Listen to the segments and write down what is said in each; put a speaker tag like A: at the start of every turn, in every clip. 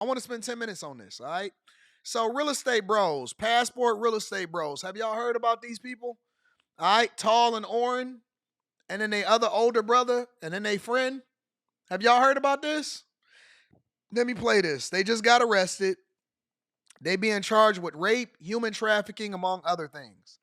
A: I want to spend 10 minutes on this, all right? So, real estate bros, passport real estate bros. Have y'all heard about these people? All right, Tall and Oren, and then they other older brother, and then they friend. Have y'all heard about this? Let me play this. They just got arrested. They being charged with rape, human trafficking, among other things.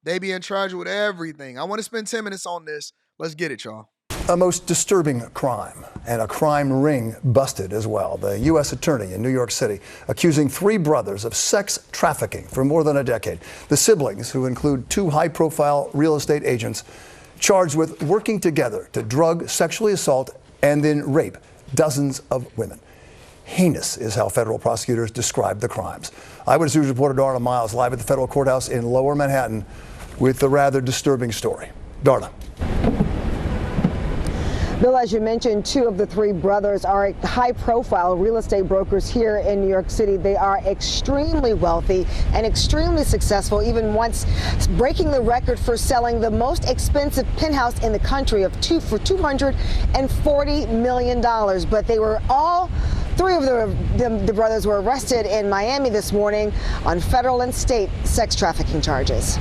A: They being charged with everything. I want to spend 10 minutes on this. Let's get it, y'all.
B: A most disturbing crime, and a crime ring busted as well. The U.S. attorney in New York City accusing 3 brothers of sex trafficking for more than a decade. The siblings, who include 2 high-profile real estate agents, charged with working together to drug, sexually assault, and then rape dozens of women. Heinous is how federal prosecutors describe the crimes. Eyewitness News reporter Darla Miles live at the federal courthouse in Lower Manhattan with the rather disturbing story. Darla.
C: Bill, as you mentioned, 2 of the 3 brothers are high-profile real estate brokers here in New York City. They are extremely wealthy and extremely successful, even once breaking the record for selling the most expensive penthouse in the country for $240 million. But they were all 3 of the brothers were arrested in Miami this morning on federal and state sex trafficking charges.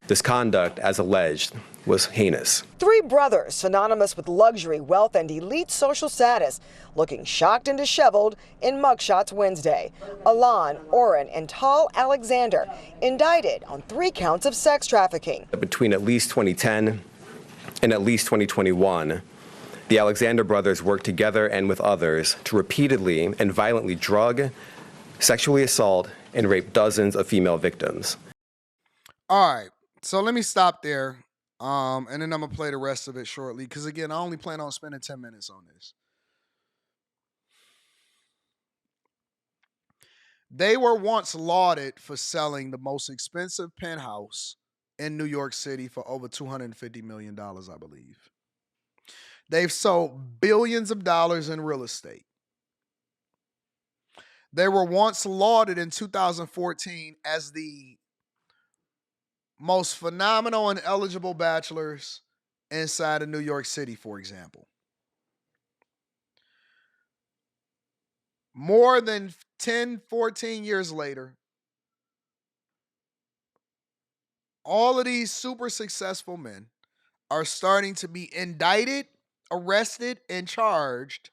D: This conduct, as alleged, was heinous.
C: 3 brothers synonymous with luxury, wealth, and elite social status, looking shocked and disheveled in mugshots Wednesday. Alon, Oren, and Tall Alexander indicted on 3 counts of sex trafficking.
D: Between at least 2010 and at least 2021, the Alexander brothers worked together and with others to repeatedly and violently drug, sexually assault, and rape dozens of female victims.
A: All right. So let me stop there. And then I'm going to play the rest of it shortly. Because again, I only plan on spending 10 minutes on this. They were once lauded for selling the most expensive penthouse in New York City for over $250 million, I believe. They've sold billions of dollars in real estate. They were once lauded in 2014 as the most phenomenal and eligible bachelors inside of New York City, for example. More than 10, 14 years later, all of these super successful men are starting to be indicted, arrested, and charged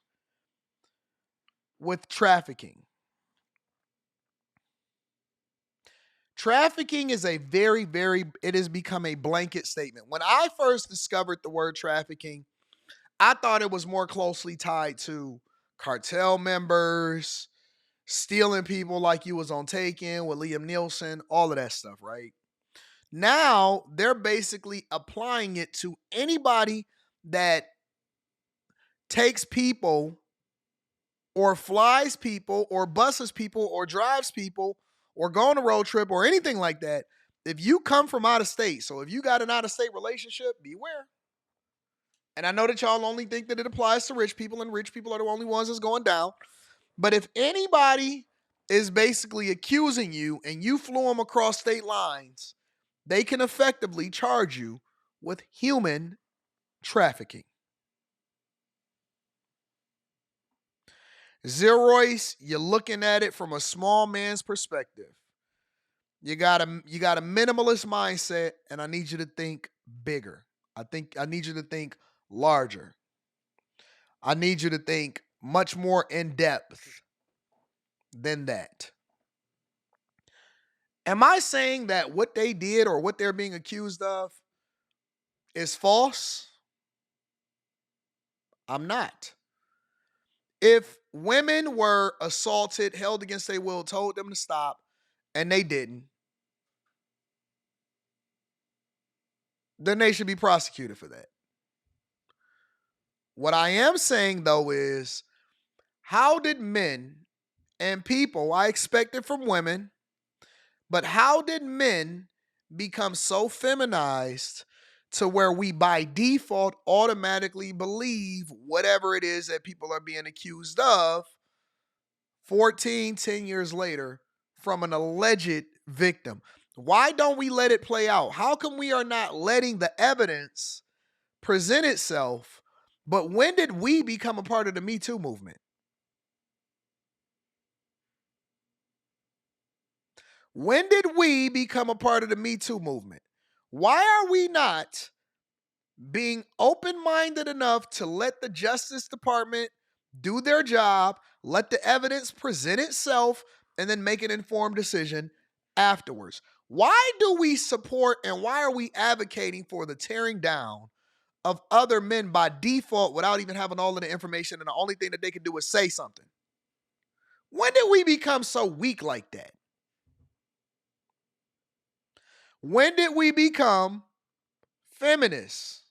A: with trafficking. Trafficking is it has become a blanket statement. When I first discovered the word trafficking, I thought it was more closely tied to cartel members, stealing people like you was on Taken with Liam Neeson, all of that stuff, right? Now, they're basically applying it to anybody that takes people or flies people or buses people or drives people or go on a road trip or anything like that. If you come from out of state, so if you got an out of state relationship, beware. And I know that y'all only think that it applies to rich people and rich people are the only ones that's going down. But if anybody is basically accusing you and you flew them across state lines, they can effectively charge you with human trafficking. Zerois, you're looking at it from a small man's perspective. You got a minimalist mindset, and I need you to think bigger. I need you to think larger. I need you to think much more in depth than that. Am I saying that what they did or what they're being accused of is false? I'm not. If women were assaulted, held against their will, told them to stop, and they didn't, then they should be prosecuted for that. What I am saying, though, is how did men and people, I expect it from women, but how did men become so feminized to where we by default automatically believe whatever it is that people are being accused of 10 years later from an alleged victim? Why don't we let it play out? How come we are not letting the evidence present itself? But when did we become a part of the Me Too movement? When did we become a part of the Me Too movement? Why are we not being open-minded enough to let the Justice Department do their job, let the evidence present itself, and then make an informed decision afterwards? Why do we support and why are we advocating for the tearing down of other men by default without even having all of the information and the only thing that they can do is say something? When did we become so weak like that? When did we become feminists?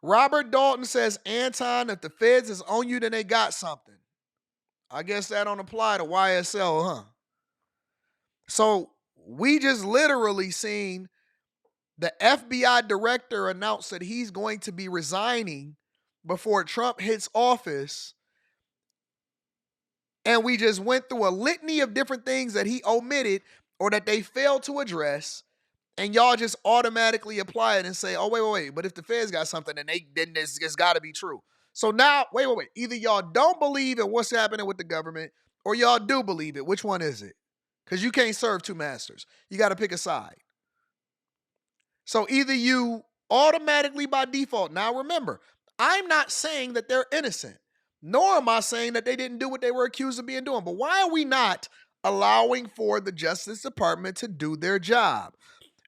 A: Robert Dalton says, Anton, if the feds is on you, then they got something. I guess that don't apply to YSL, huh? So we just literally seen the FBI director announce that he's going to be resigning before Trump hits office. And we just went through a litany of different things that he omitted or that they failed to address. And y'all just automatically apply it and say, oh, wait. But if the feds got something, then it's got to be true. So now, wait. Either y'all don't believe in what's happening with the government or y'all do believe it. Which one is it? Because you can't serve two masters. You got to pick a side. So either you automatically by default. Now remember, I'm not saying that they're innocent, nor am I saying that they didn't do what they were accused of being doing. But why are we not allowing for the Justice Department to do their job?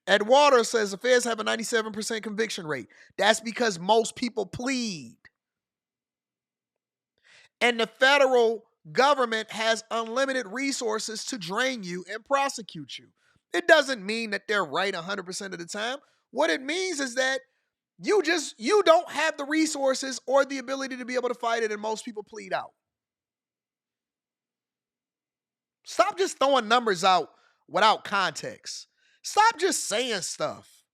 A: Ed Waters says the feds have a 97% conviction rate. That's because most people plead. And the federal government has unlimited resources to drain you and prosecute you. It doesn't mean that they're right 100% of the time. What it means is that you don't have the resources or the ability to be able to fight it, and most people plead out. Stop just throwing numbers out without context. Stop just saying stuff.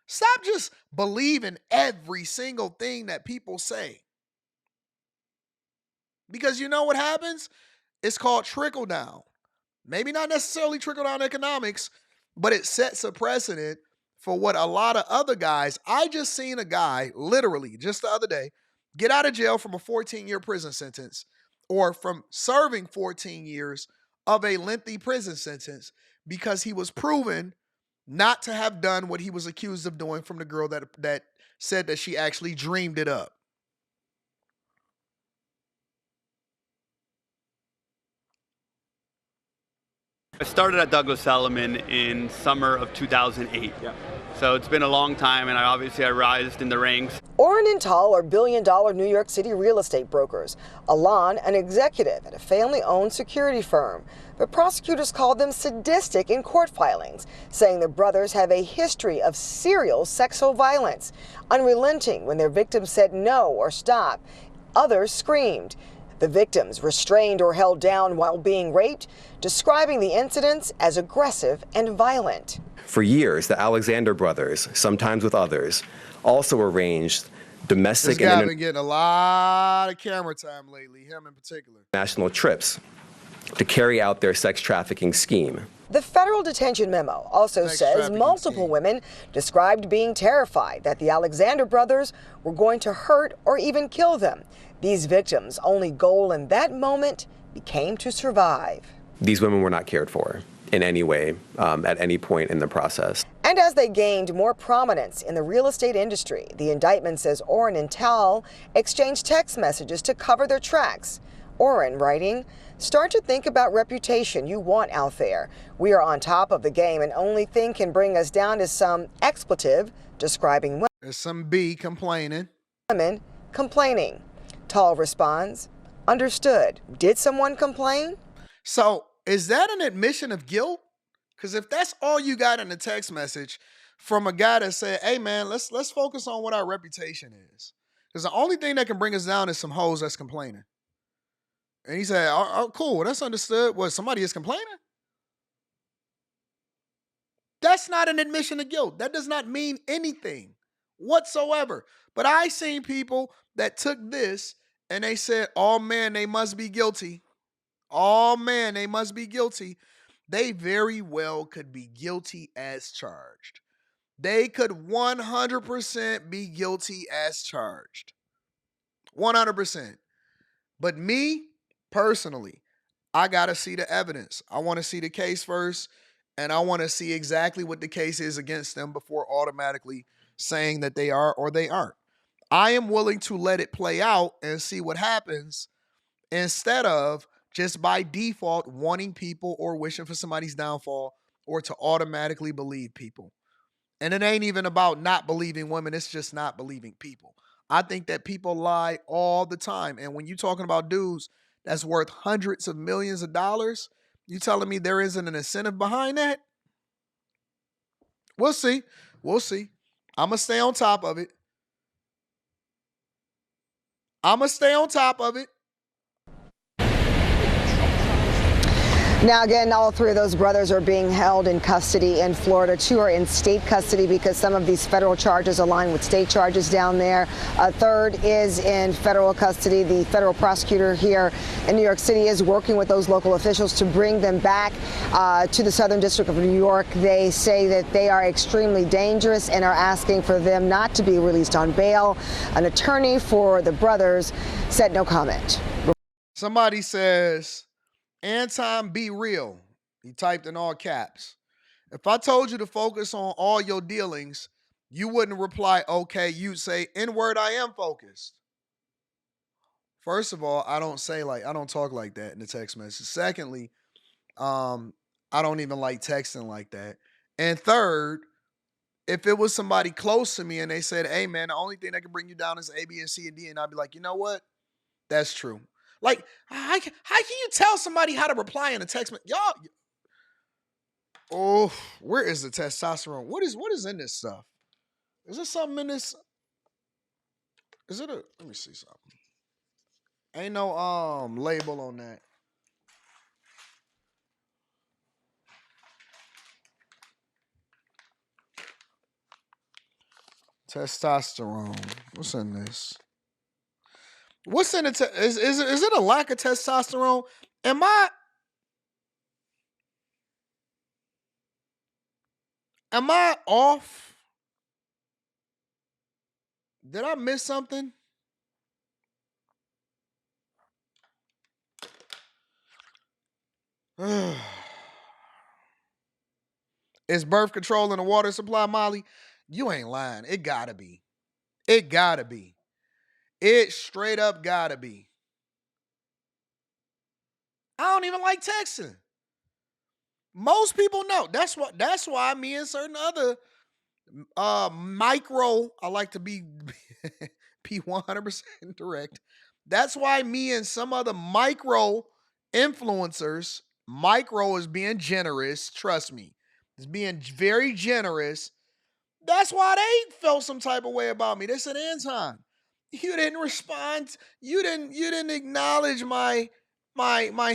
A: Stop just believing every single thing that people say. Because you know what happens? It's called trickle down. Maybe not necessarily trickle down economics, but it sets a precedent for what a lot of other guys. I just seen a guy literally just the other day get out of jail from a 14-year prison sentence or from serving 14 years of a lengthy prison sentence because he was proven not to have done what he was accused of doing from the girl that said that she actually dreamed it up.
E: I started at Douglas Elliman in summer of 2008. Yeah. So it's been a long time, and I rised in the ranks.
C: Oren and Tal are billion-dollar New York City real estate brokers. Alon, an executive at a family-owned security firm. But prosecutors called them sadistic in court filings, saying the brothers have a history of serial sexual violence, unrelenting when their victims said no or stop. Others screamed. The victims restrained or held down while being raped, describing the incidents as aggressive and violent.
D: For years, the Alexander brothers, sometimes with others, also arranged domestic
A: This guy been getting a lot of camera time lately, him in particular.
D: National trips to carry out their sex trafficking scheme.
C: The federal detention memo also says multiple women described being terrified that the Alexander brothers were going to hurt or even kill them. These victims' only goal in that moment became to survive.
D: These women were not cared for in any way at any point in the process.
C: And as they gained more prominence in the real estate industry, the indictment says Oren and Tal exchanged text messages to cover their tracks. Oren writing, "Start to think about reputation you want out there. We are on top of the game, and only thing can bring us down is some expletive," describing women.
A: There's some B complaining.
C: Women complaining. Tal responds, "Understood. Did someone complain?"
A: So is that an admission of guilt? Because if that's all you got in a text message from a guy that said, "Hey man, let's focus on what our reputation is," because the only thing that can bring us down is some hoes that's complaining. And he said, "Oh, cool, that's understood." What, somebody is complaining? That's not an admission of guilt. That does not mean anything whatsoever. But I seen people that took this and they said, "Oh man, they must be guilty. Oh man, they must be guilty." They very well could be guilty as charged. They could 100% be guilty as charged. 100%. But me, personally, I got to see the evidence. I want to see the case first, and I want to see exactly what the case is against them before automatically saying that they are or they aren't. I am willing to let it play out and see what happens instead of just by default wanting people or wishing for somebody's downfall or to automatically believe people. And it ain't even about not believing women, it's just not believing people. I think that people lie all the time. And when you're talking about dudes that's worth hundreds of millions of dollars, you telling me there isn't an incentive behind that? We'll see. We'll see. I'm going to stay on top of it. I'm going to stay on top of it.
C: Now, again, all three of those brothers are being held in custody in Florida. Two are in state custody because some of these federal charges align with state charges down there. A third is in federal custody. The federal prosecutor here in New York City is working with those local officials to bring them back to the Southern District of New York. They say that they are extremely dangerous and are asking for them not to be released on bail. An attorney for the brothers said no comment.
A: Somebody says, Anton, be real. He typed in all caps. If I told you to focus on all your dealings, you wouldn't reply, okay. You'd say, N-word, I am focused. First of all, I don't talk like that in the text message. Secondly, I don't even like texting like that. And third, if it was somebody close to me and they said, hey man, the only thing that can bring you down is A, B, and C and D, and I'd be like, you know what? That's true. Like, how can you tell somebody how to reply in a text? Y'all, oh, where is the testosterone? What is in this stuff? Is there something in this? Is it a? Let me see something. Ain't no label on that. Testosterone. What's in this? What's in it? Is it a lack of testosterone? Am I off? Did I miss something? Is birth control in the water supply, Molly? You ain't lying. It gotta be. It gotta be. It straight up gotta be. I don't even like texting. Most people know. That's why me and certain other micro, I like to be 100% direct. That's why me and some other micro influencers, micro is being generous, trust me. It's being very generous. That's why they felt some type of way about me. They said, Anton, you didn't respond. You didn't acknowledge my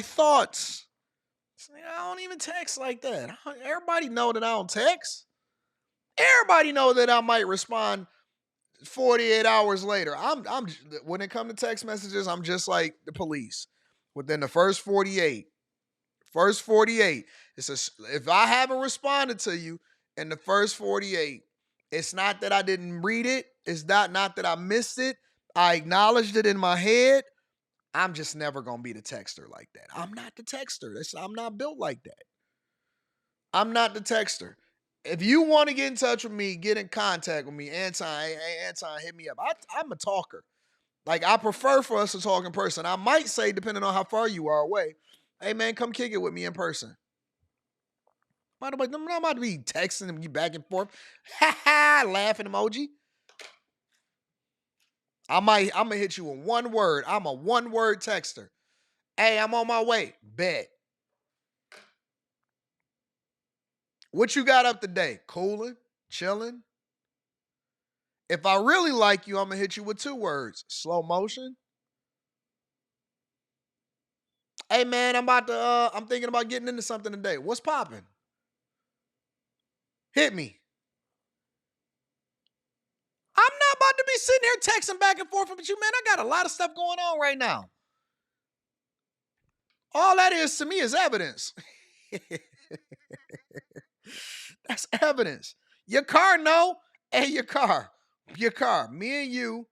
A: thoughts. I don't even text like that. Everybody know that I don't text. Everybody know that I might respond 48 hours later. I'm when it comes to text messages, I'm just like the police. Within the first 48, if I haven't responded to you in the first 48, it's not that I didn't read it. It's not that I missed it. I acknowledged it in my head. I'm just never gonna be the texter like that. I'm not the texter. I'm not built like that. I'm not the texter. If you want to get in touch with me, get in contact with me. Anton, hey Anton, hit me up. I'm a talker. Like, I prefer for us to talk in person. I might say, depending on how far you are away, hey man, come kick it with me in person. I'm not about to be texting you back and forth. Ha ha, laughing emoji. I'm gonna hit you with one word. I'm a one-word texter. Hey, I'm on my way. Bet. What you got up today? Cooling? Chilling? If I really like you, I'm gonna hit you with two words. Slow motion. Hey man, I'm thinking about getting into something today. What's popping? Hit me. I'm not about to be sitting here texting back and forth with you, man. I got a lot of stuff going on right now. All that is to me is evidence. That's evidence. Your car, no. Hey, your car. Me and you,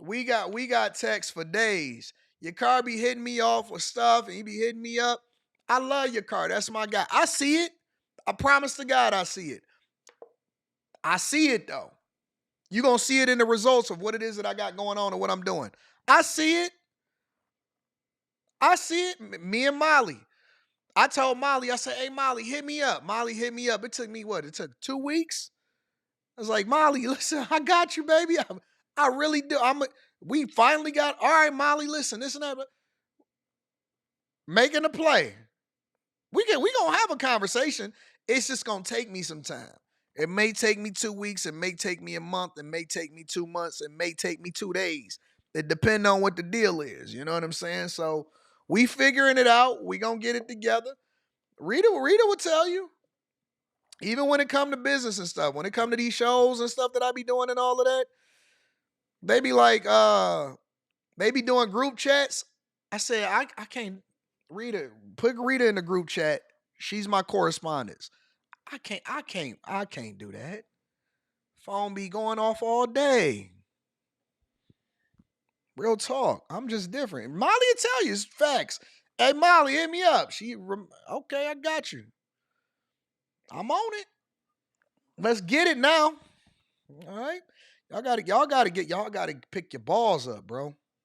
A: we got text for days. Your car be hitting me off with stuff and he be hitting me up. I love your car. That's my guy. I see it. I promise to God I see it. I see it though. You're going to see it in the results of what it is that I got going on and what I'm doing. I see it. I see it. Me and Molly. I told Molly, I said, hey, Molly, hit me up. Molly hit me up. It took me what? It took 2 weeks? I was like, Molly, listen, I got you, baby. I really do. We finally got, all right, Molly, listen, this and that. Making a play. We gonna have a conversation. It's just gonna take me some time. It may take me 2 weeks. It may take me a month. It may take me 2 months. It may take me 2 days. It depends on what the deal is. You know what I'm saying? So we figuring it out. We gonna get it together. Rita will tell you. Even when it come to business and stuff, when it come to these shows and stuff that I be doing and all of that, they be like, they be doing group chats. I said, I can't. Put Rita in the group chat. She's my correspondence. I can't do that. Phone be going off all day. Real talk. I'm just different. Molly will tell you it's facts. Hey Molly, hit me up. Okay, I got you. I'm on it. Let's get it now. All right. Y'all gotta pick your balls up, bro.